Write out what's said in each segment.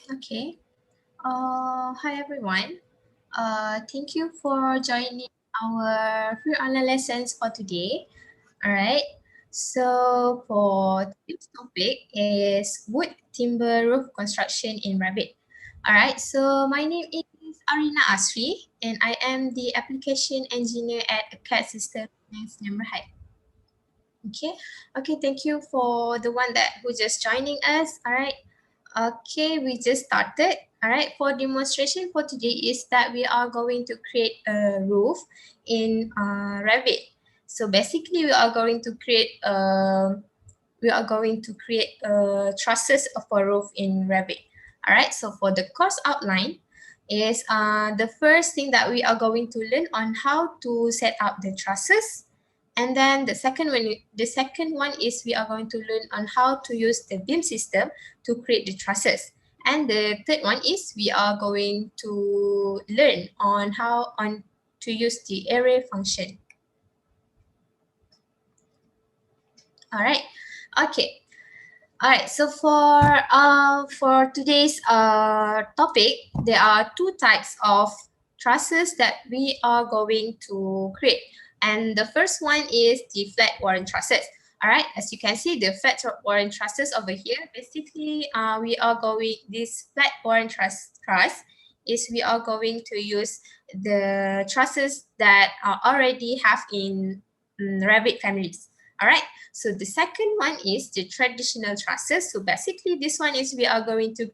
Okay. Hi everyone. Thank you for joining our free online lessons for today. All right. So for today's topic is wood timber roof construction in Revit. All right. So my name is Arina Asri, and I am the application engineer at Acadsystems Neighborhood. Okay. Okay. Thank you for the one that who just joining us. All right. Okay, we just started. All right, for demonstration for today is that we are going to create a roof in Revit. So basically, we are going to create trusses of a roof in Revit. All right, so for the course outline is the first thing that we are going to learn on how to set up the trusses. And then the second one is we are going to learn on how to use the beam system to create the trusses. And the third one is we are going to learn on how on to use the array function. All right. Okay. All right. So for today's topic, there are two types of trusses that we are going to create. And the first one is the flat warren trusses. All right, as you can see, the flat warren trusses over here. Basically, we are going this flat warren truss is we are going to use the trusses that are already have in Revit families. All right. So the second one is the traditional trusses. So basically, this one is we are going to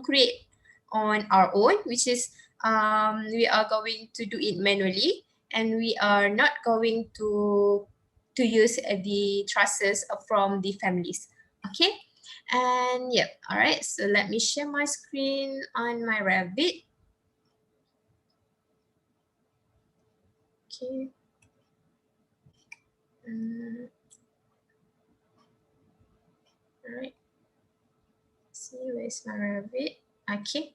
create on our own, which is we are going to do it manually, and we are not going to use the trusses from the families. Okay, and yep. All right. So let me share my screen on my Revit. Okay. All right. See where's my Revit. Okay.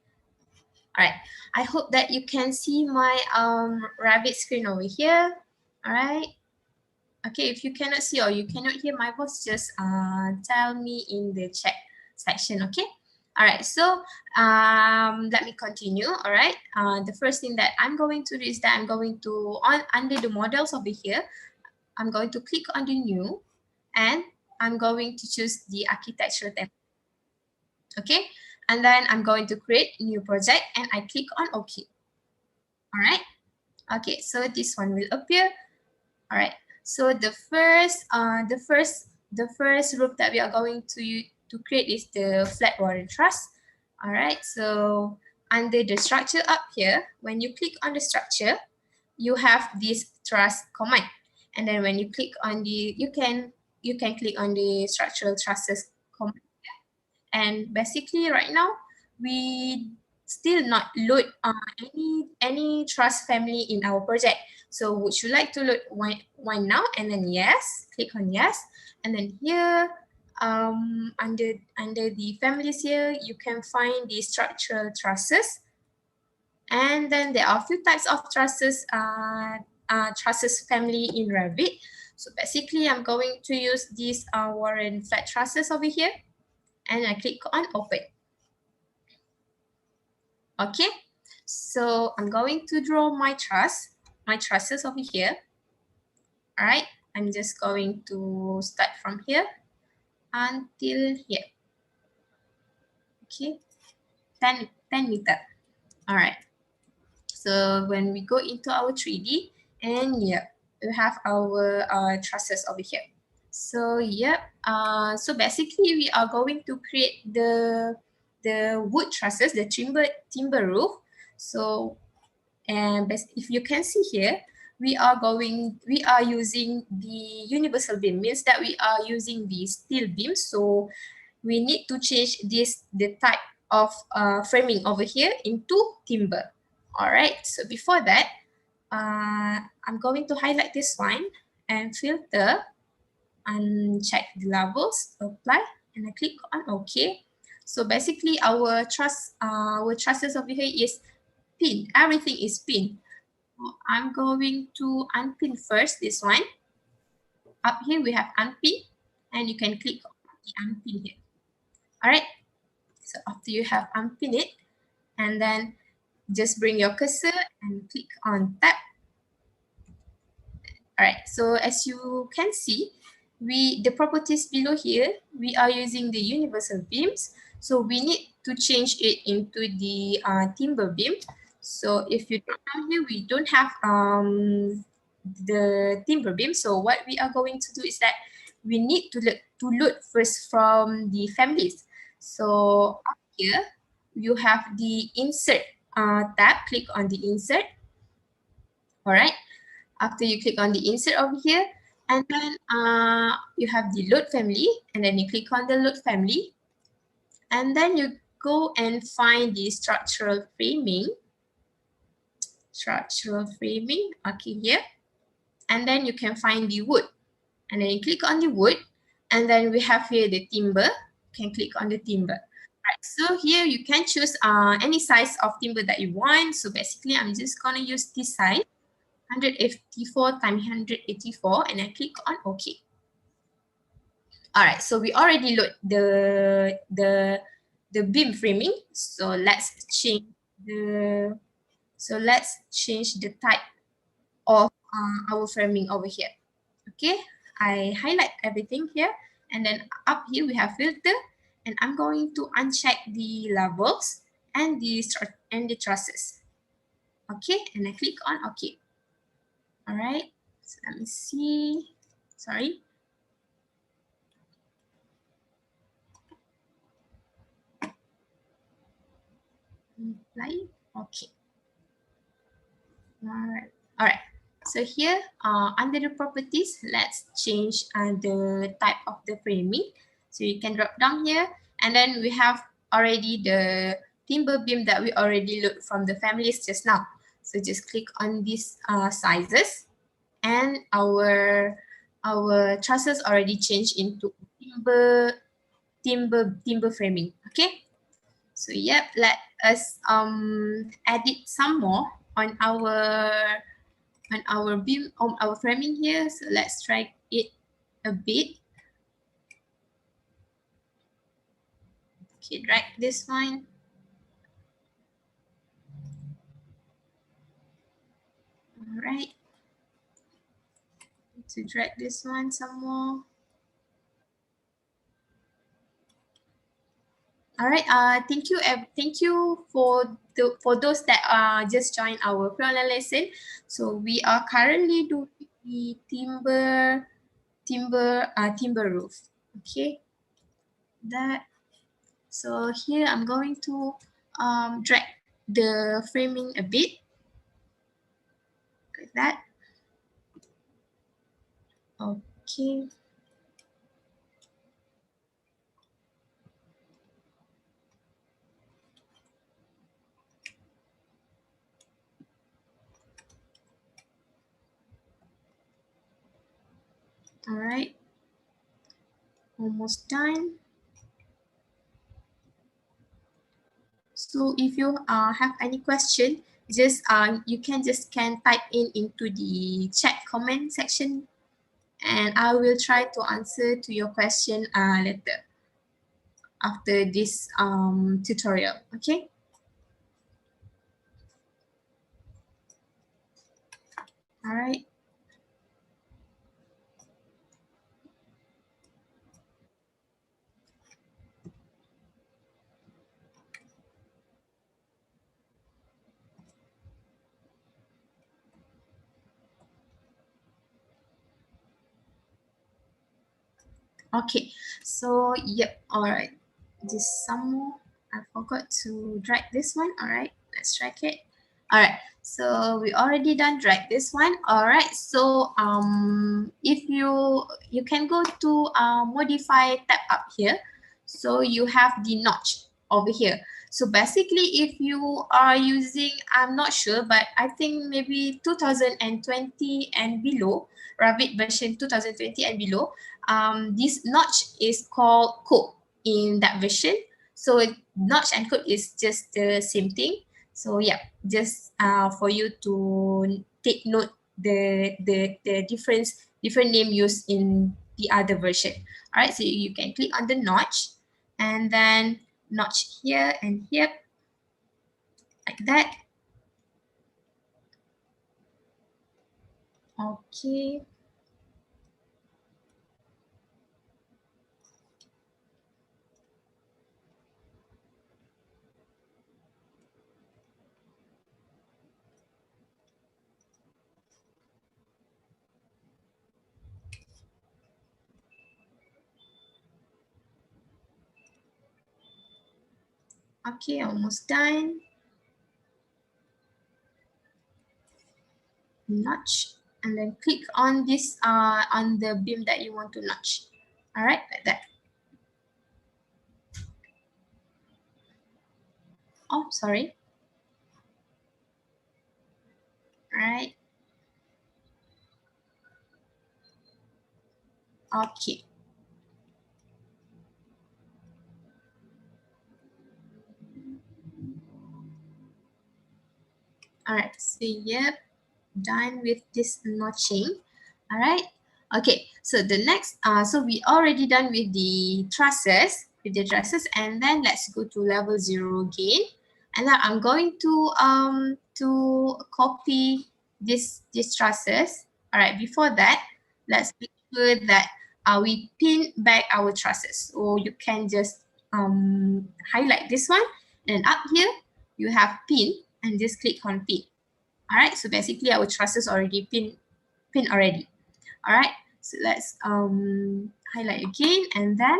All right. I hope that you can see my Revit screen over here. All right. Okay. If you cannot see or you cannot hear my voice, just tell me in the chat section. Okay. All right. So let me continue. All right. The first thing that I'm going to do is that I'm going to under the models over here. I'm going to click on the new, and I'm going to choose the architecture template. Okay. And then I'm going to create a new project, and I click on OK. All right. Okay, so this one will appear. All right. So the first roof that we are going to create is the flat warren truss. All right. So under the structure up here, when you click on the structure, you have this truss command, and then when you click on the you can click on the structural trusses command. And basically right now we still not load any truss family in our project. So would you like to load one now? And then yes, click on yes. And then here under the families here, you can find the structural trusses. And then there are a few types of trusses family in Revit. So basically I'm going to use these Warren flat trusses over here, and I click on open. Okay, so I'm going to draw my trusses over here. All right, I'm just going to start from here until here. Okay, 10 meter. All right, so when we go into our 3D, and yeah, we have our trusses over here. So yeah, so basically we are going to create the wood trusses, the timber roof. So and if you can see here, we are using the universal beam, means that we are using the steel beam. So we need to change the type of framing over here into timber. All right, so before that, I'm going to highlight this one and filter and check the levels, apply, and I click on OK. So basically our trusses over here is pin. Everything is pin. So I'm going to unpin first this one. Up here we have unpin, and you can click on the unpin here. All right. So after you have unpin it, and then just bring your cursor and click on tab. All right, so as you can see, the properties below here, we are using the universal beams. So we need to change it into the timber beam. So if you drop down here, we don't have the timber beam. So what we are going to do is that we need to load first from the families. So up here, you have the insert tab. Click on the insert. All right. After you click on the insert over here, and then you have the load family, and then you click on the load family, and then you go and find the structural framing. Okay, here. And then you can find the wood, and then you click on the wood, and then we have here the timber. You can click on the timber. Right, so here you can choose any size of timber that you want. So basically, I'm just gonna use this size, 184 times 184, and I click on OK. All right, so we already load the beam framing. So let's change the type of our framing over here. Okay, I highlight everything here, and then up here we have filter, and I'm going to uncheck the levels and the trusses. Okay, and I click on OK. All right, so let me see. Sorry. Apply. Okay. All right. So here, under the properties, let's change the type of the framing. So you can drop down here, and then we have already the timber beam that we already load from the families just now. So just click on these sizes, and our trusses already changed into timber framing. Okay. So yep, let us edit some more on our beam, on our framing here. So let's drag it a bit. Okay, drag this one. All right. To drag this one some more. All right. Thank you for those that just joined our pre-online lesson. So we are currently doing the timber roof. Okay. So here I'm going to drag the framing a bit like that. Okay. All right. Almost done. So if you have any question, just you can type into the chat comment section, and I will try to answer to your question later after this tutorial. Okay. All right. Okay, so yep, all right. Just some more. I forgot to drag this one. All right, let's drag it. All right, so we already done drag this one. All right, so if you can go to modify tab up here. So you have the notch over here. So basically, if you are using, I'm not sure, but I think maybe 2020 and below, Revit version 2020 and below, this notch is called code in that version. So notch and code is just the same thing. So yeah, just for you to take note the different name used in the other version. All right, so you can click on the notch, and then notch here and here, like that. Okay. Okay, almost done. Notch, and then click on this on the beam that you want to notch. All right, like that. Oh, sorry. All right. Okay. All right. So yep, done with this notching. All right. Okay. So the next, so we already done with the trusses, and then let's go to level 0 again. And then I'm going to copy this trusses. All right. Before that, let's make sure that we pin back our trusses. So you can just highlight this one, and up here you have pin, and just click on pin. All right, so basically our trusses already pin already. All right, so let's highlight again, and then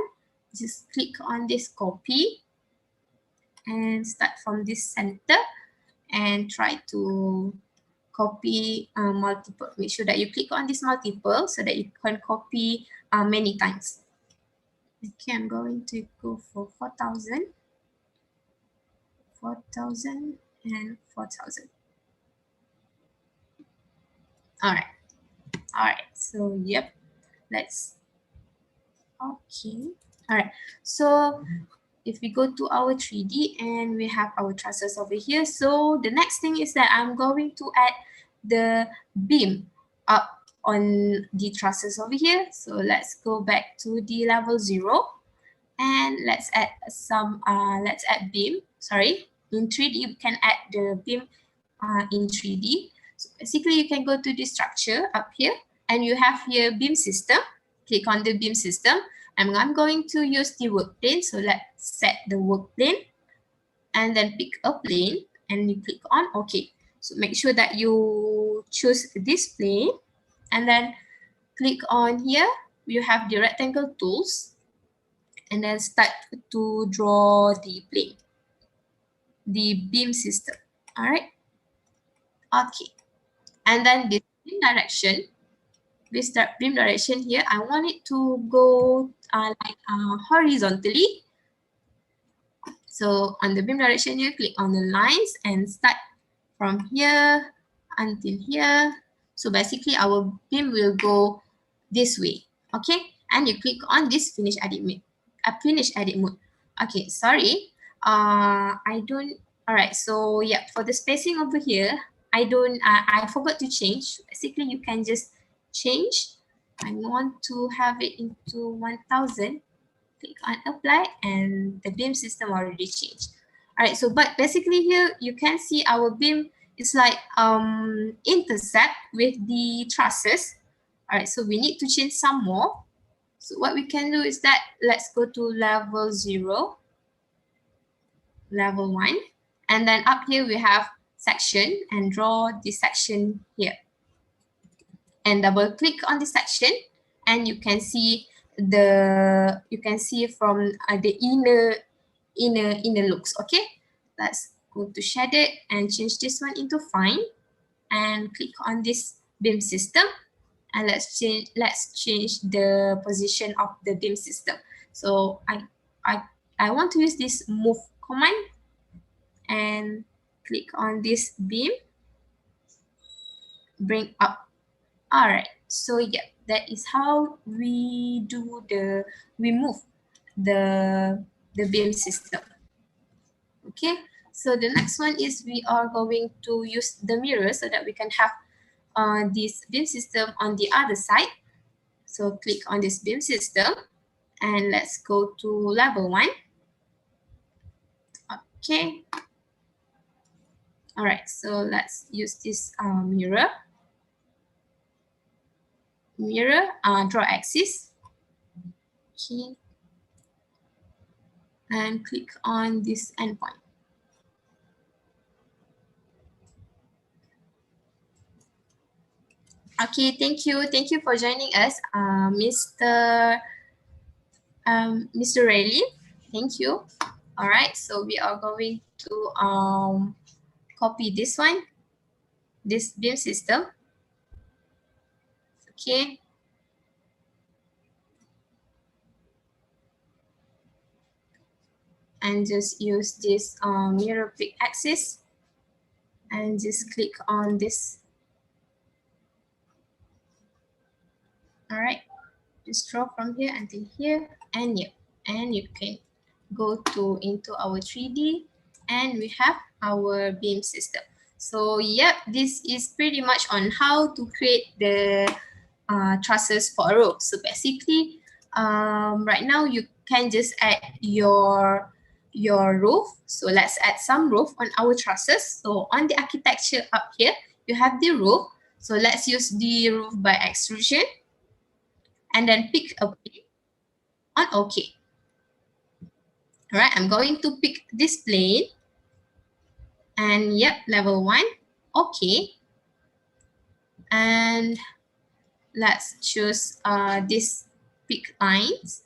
just click on this copy and start from this center and try to copy multiple. Make sure that you click on this multiple so that you can copy many times. Okay, I'm going to go for 4,000, 4,000, and 4,000. All right. All right. So, yep. Let's. Okay. All right. So, if we go to our 3D and we have our trusses over here. So, the next thing is that I'm going to add the beam up on the trusses over here. So, let's go back to the level 0. And let's add let's add beam. Sorry, in 3D we can add the beam in 3D. So basically you can go to the structure up here and you have here beam system. Click on the beam system, and I'm going to use the work plane. So let's set the work plane and then pick a plane and you click on OK. So make sure that you choose this plane and then click on here. You have the rectangle tools, and then start to draw the plane, the beam system. All right. Okay. And then this beam direction, this beam direction here, I want it to go horizontally. So on the beam direction here, click on the lines and start from here until here. So basically our beam will go this way. Okay. And you click on this finish edit mode. Finish edit mode. Okay, sorry. I don't. All right. So yeah, for the spacing over here, I don't. I forgot to change. Basically, you can just change. I want to have it into 1,000. Click on apply, and the beam system already changed. All right. So, but basically here you can see our beam is like intercept with the trusses. All right. So we need to change some more. So what we can do is that let's go to level 0, level 1, and then up here we have section, and draw this section here. And double click on this section, and you can see from the inner looks. Okay, let's go to shaded and change this one into fine, and click on this beam system. And let's change the position of the beam system. So I want to use this move command and click on this beam, bring up. All right. So yeah, that is how we move the beam system. Okay. So the next one is we are going to use the mirror so that we can have this beam system on the other side. So click on this beam system and let's go to level 1. Okay. All right, so let's use this mirror, draw axis. Okay. And click on this endpoint. Okay, thank you. Thank you for joining us, Mr. Rayleigh. Thank you. All right, so we are going to copy this one, this beam system. Okay. And just use this mirror pick axis and just click on this. All right, just draw from here until here, and yeah, and you can go into our 3D, and we have our beam system. So yeah, this is pretty much on how to create the trusses for a roof. So basically, right now you can just add your roof. So let's add some roof on our trusses. So on the architecture up here, you have the roof. So let's use the roof by extrusion, and then pick a plane on OK. All right, I'm going to pick this plane, and yep, level 1, OK. And let's choose this pick lines,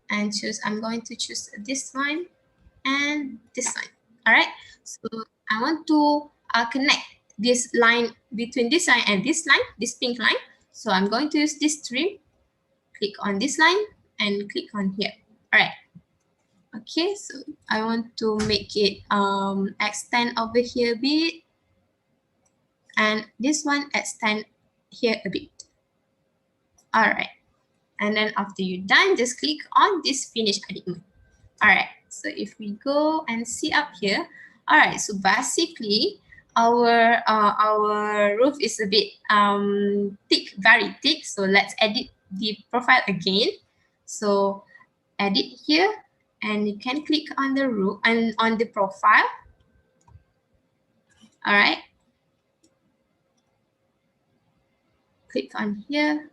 and I'm going to choose this one and this one. All right, so I want to connect this line between this line and this line, this pink line. So I'm going to use this trim, click on this line and click on here. All right. Okay, so I want to make it extend over here a bit, and this one extend here a bit. All right, and then after you're done, just click on this finish edit mode. All right, so if we go and see up here, all right, so basically our roof is a bit thick, very thick. So let's edit the profile again. So edit here, and you can click on the roof and on the profile. All right, click on here,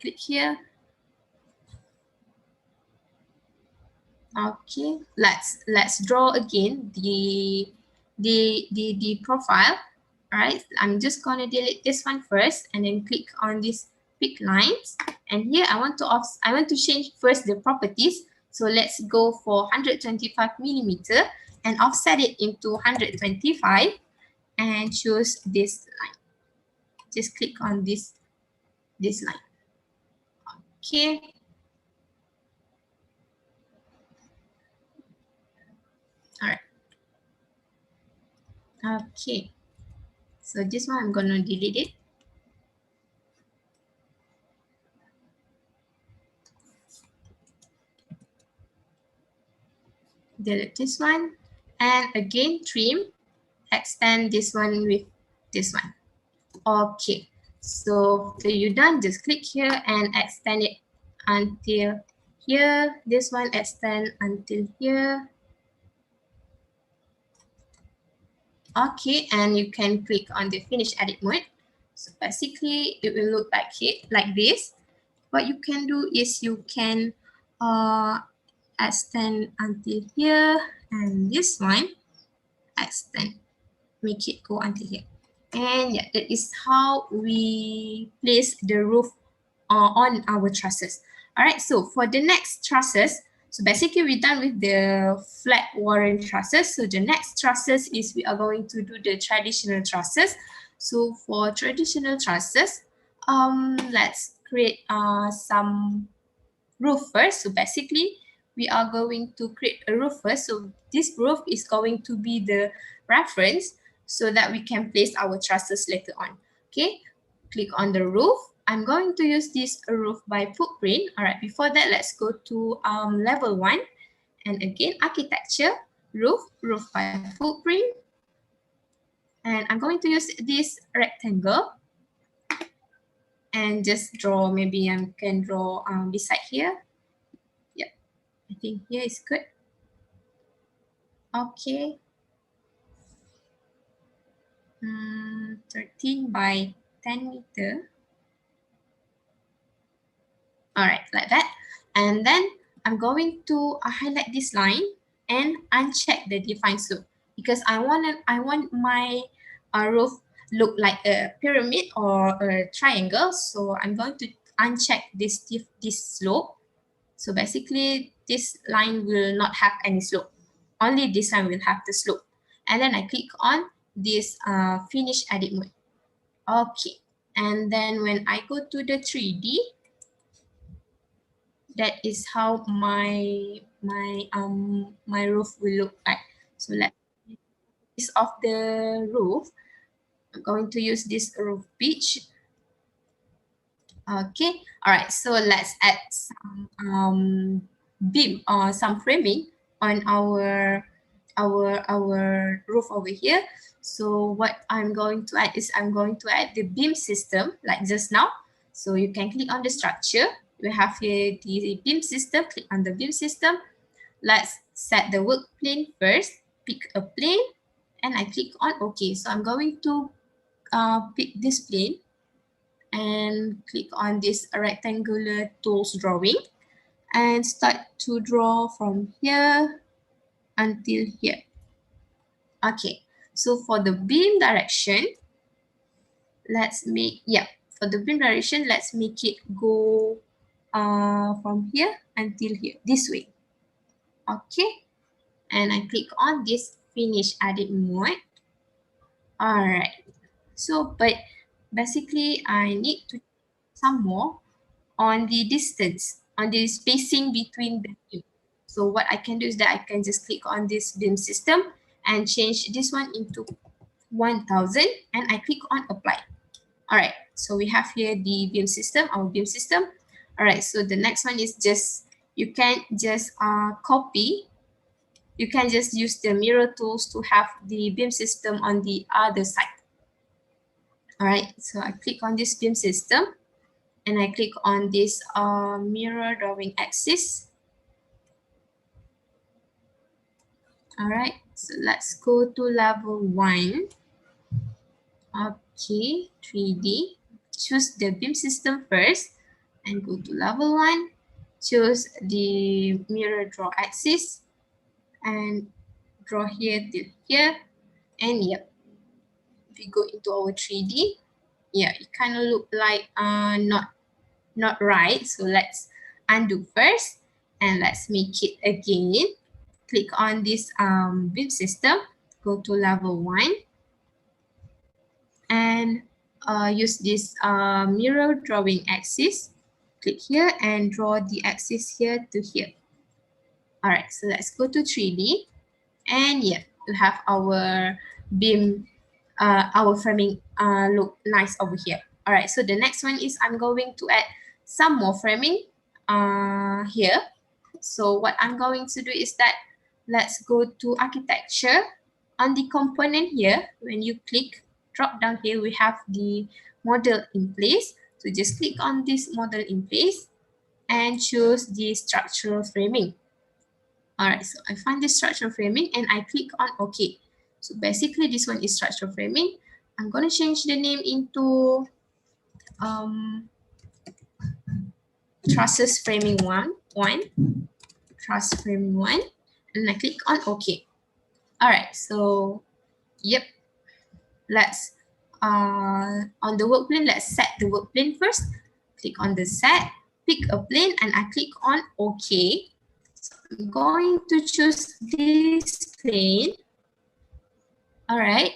click here. Okay, let's draw again the profile. All right, I'm just gonna delete this one first, and then click on this pick lines. And here I want to change first the properties. So let's go for 125 millimeter and offset it into 125, and choose this line. Just click on this line. Okay. All right. Okay. So this one I'm gonna delete it. Delete this one, and again trim, extend this one with this one. Okay, so after you're done, just click here and extend it until here. This one extend until here. Okay, and you can click on the finish edit mode. So basically it will look like this. What you can do is you can extend until here, and this one extend, make it go until here. And yeah, that is how we place the roof on our trusses. All right, so for the next trusses, so basically we're done with the flat Warren trusses. So the next trusses is we are going to do the traditional trusses. So for traditional trusses, let's create some roof first. So basically we are going to create a roof first. So this roof is going to be the reference so that we can place our trusses later on. Okay, click on the roof. I'm going to use this roof by footprint. All right, before that, let's go to level 1. And again, architecture, roof by footprint. And I'm going to use this rectangle and just draw, maybe I can draw beside here. Yep. I think here is good. Okay. 13 by 10 meter. All right, like that. And then I'm going to highlight this line and uncheck the define slope because I want my roof look like a pyramid or a triangle. So I'm going to uncheck this slope. So basically, this line will not have any slope. Only this line will have the slope. And then I click on this finish edit mode. Okay. And then when I go to the 3D, that is how my roof will look like. So let's this of the roof. I'm going to use this roof pitch. Okay, all right. So let's add some beam or some framing on our roof over here. So what I'm going to add is I'm going to add the beam system like just now. So you can click on the structure. We have here the beam system. Click on the beam system. Let's set the work plane first. Pick a plane, and I click on OK. So I'm going to pick this plane and click on this rectangular tools drawing and start to draw from here until here. Okay, so for the beam direction, let's make, for the beam direction, let's make it go from here until here, this way. Okay, and I click on this finish edit mode. All right, so but basically I need to some more on the distance, on the spacing between the beam. So what I can do is that I can just click on this beam system and change this one into 1000 and I click on apply. All right, so we have here the beam system, our beam system. All right, so the next one is just, you can just copy, you can just use the mirror tools to have the beam system on the other side. All right, so I click on this beam system and I click on this mirror drawing axis. All right, so let's go to level 1. Okay, 3D. Choose the beam system first and go to level 1. Choose the mirror draw axis and draw here till here. And yep, if we go into our 3D, yeah, it kind of look like not right. So let's undo first and let's make it again. Click on this beam system, go to level 1 and use this mirror drawing axis. Click here and draw the axis here to here. All right, so let's go to 3D and yeah, we have our beam, our framing look nice over here. All right, so the next one is I'm going to add some more framing here. So what I'm going to do is that let's go to architecture. On the component here, when you click drop down here, we have the model in place. So just click on this model in place and choose the structural framing. All right, so I find the structural framing and I click on OK. So basically this one is structural framing. I'm going to change the name into Trusses framing one, Truss framing 1, and I click on OK. All right, so yep, let's on the work plane, let's set the work plane first. Click on the set, pick a plane, and I click on OK. So I'm going to choose this plane. All right,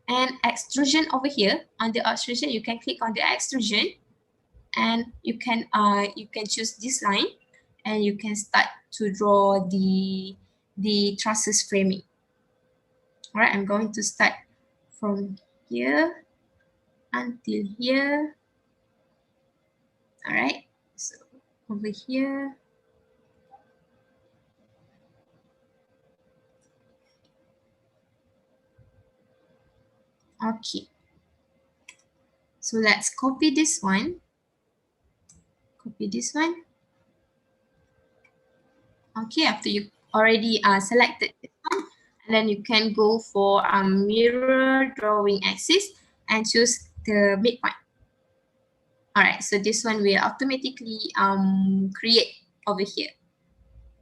and extrusion over here. On the extrusion, you can click on the extrusion, and you can choose this line, and you can start to draw the trusses framing. All right, I'm going to start from here until here. All right, so over here. Okay, so let's copy this one. Copy this one. Okay, after you already selected this one, and then you can go for mirror drawing axis and choose the midpoint. All right, so this one will automatically create over here.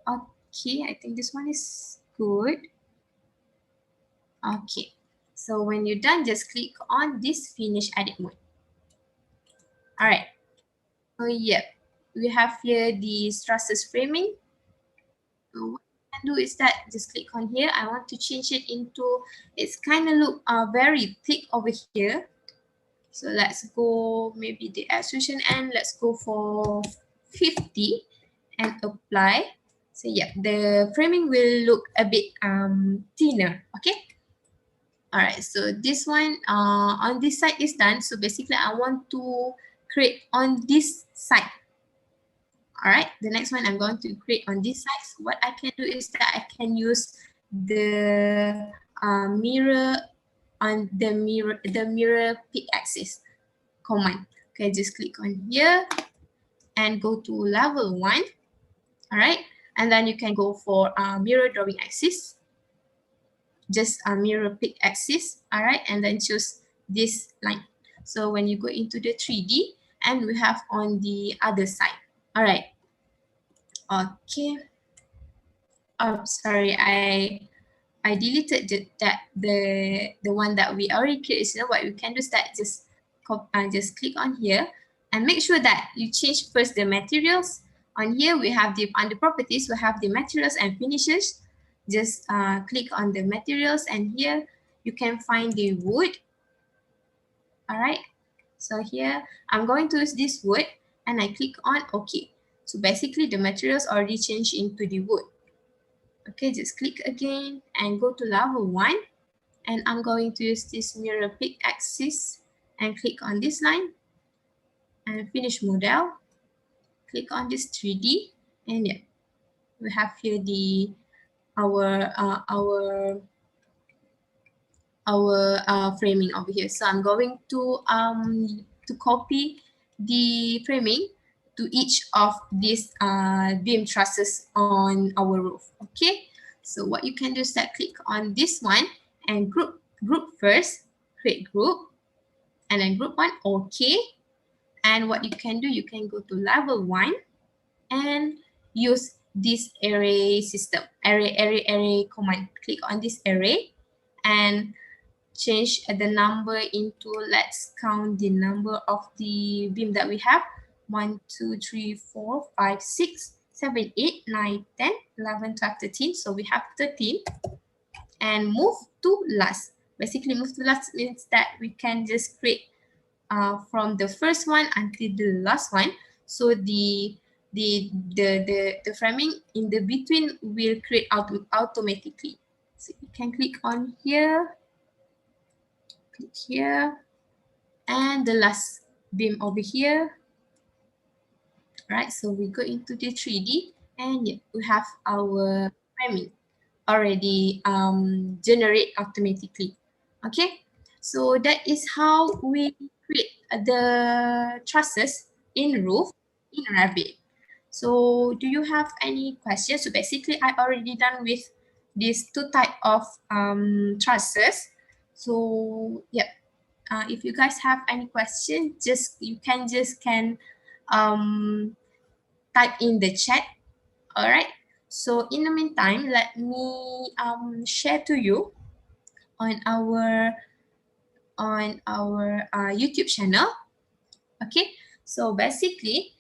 Okay, I think this one is good. Okay, so when you're done, just click on this finish edit mode. All right, so yeah, we have here the Trusses framing. So what I can do is that just click on here. I want to change it into, it's kind of look very thick over here. So let's go maybe the extrusion and let's go for 50 and apply. So yeah, the framing will look a bit thinner. Okay. All right. So this one on this side is done. So basically, I want to create on this side. All right, the next one I'm going to create on this side. So what I can do is that I can use the mirror on the mirror pick axis command. Okay, just click on here and go to level 1. All right, and then you can go for mirror drawing axis, just a mirror pick axis. All right, and then choose this line. So when you go into the 3D, and we have on the other side. All right. Okay. Oh, sorry, I deleted the one that we already created. So what we can do is that just click on here and make sure that you change first the materials. On here we have the under properties, we have the materials and finishes. Just click on the materials, and here you can find the wood. All right. So here I'm going to use this wood, and I click on OK. So basically the materials already changed into the wood. Okay, just click again and go to level 1, and I'm going to use this mirror pick axis and click on this line and finish model. Click on this 3D, and yeah, we have here the our framing over here. So I'm going to copy the framing to each of these beam trusses on our roof. Okay, so what you can do is that click on this one and group first, create group, and then group 1. Okay, and what you can do, you can go to level 1 and use this array system, array command. Click on this array and change the number into, let's count the number of the beam that we have. 1, 2, 3, 4, 5, 6, 7, 8, 9, 10, 11, 12, 13. So we have 13. And move to last. Basically, move to last means that we can just create from the first one until the last one. So the framing in the between will create automatically. So you can click on here. Click here, and the last beam over here. Right, so we go into the 3D, and yeah, we have our framing already generate automatically. Okay, so that is how we create the trusses in roof in Revit. So do you have any questions? So basically, I already done with these 2 type of trusses. So yeah, if you guys have any questions, you can type in the chat. All right. So in the meantime, let me share to you on our YouTube channel. Okay. So basically,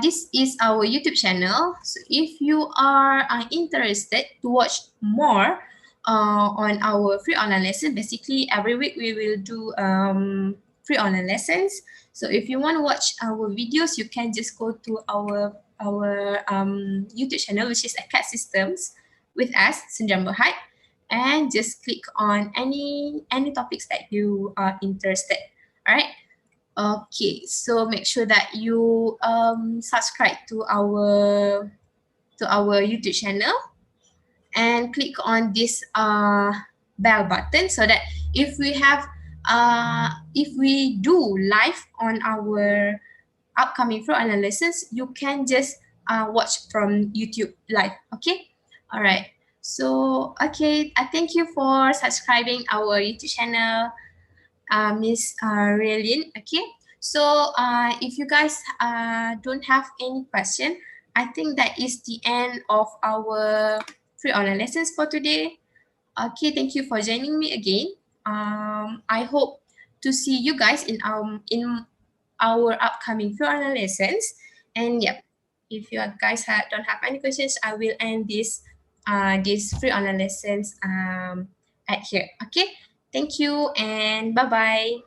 this is our YouTube channel. So if you are interested to watch more on our free online lesson, basically every week we will do free online lessons. So if you want to watch our videos, you can just go to our YouTube channel, which is Acadsystems with us, Senjam Berhad, and just click on any topics that you are interested. All right. Okay, so make sure that you subscribe to our YouTube channel and click on this bell button, so that if we do live on our upcoming free online lessons, you can just watch from YouTube live. Okay. All right. So okay, I thank you for subscribing our YouTube channel, Miss Raylene. Okay. So if you guys don't have any question, I think that is the end of our free online lessons for today. Okay, thank you for joining me again. I hope to see you guys in our upcoming free online lessons. And yeah, if you guys don't have any questions, I will end this free online lessons at here. Okay, thank you and bye bye.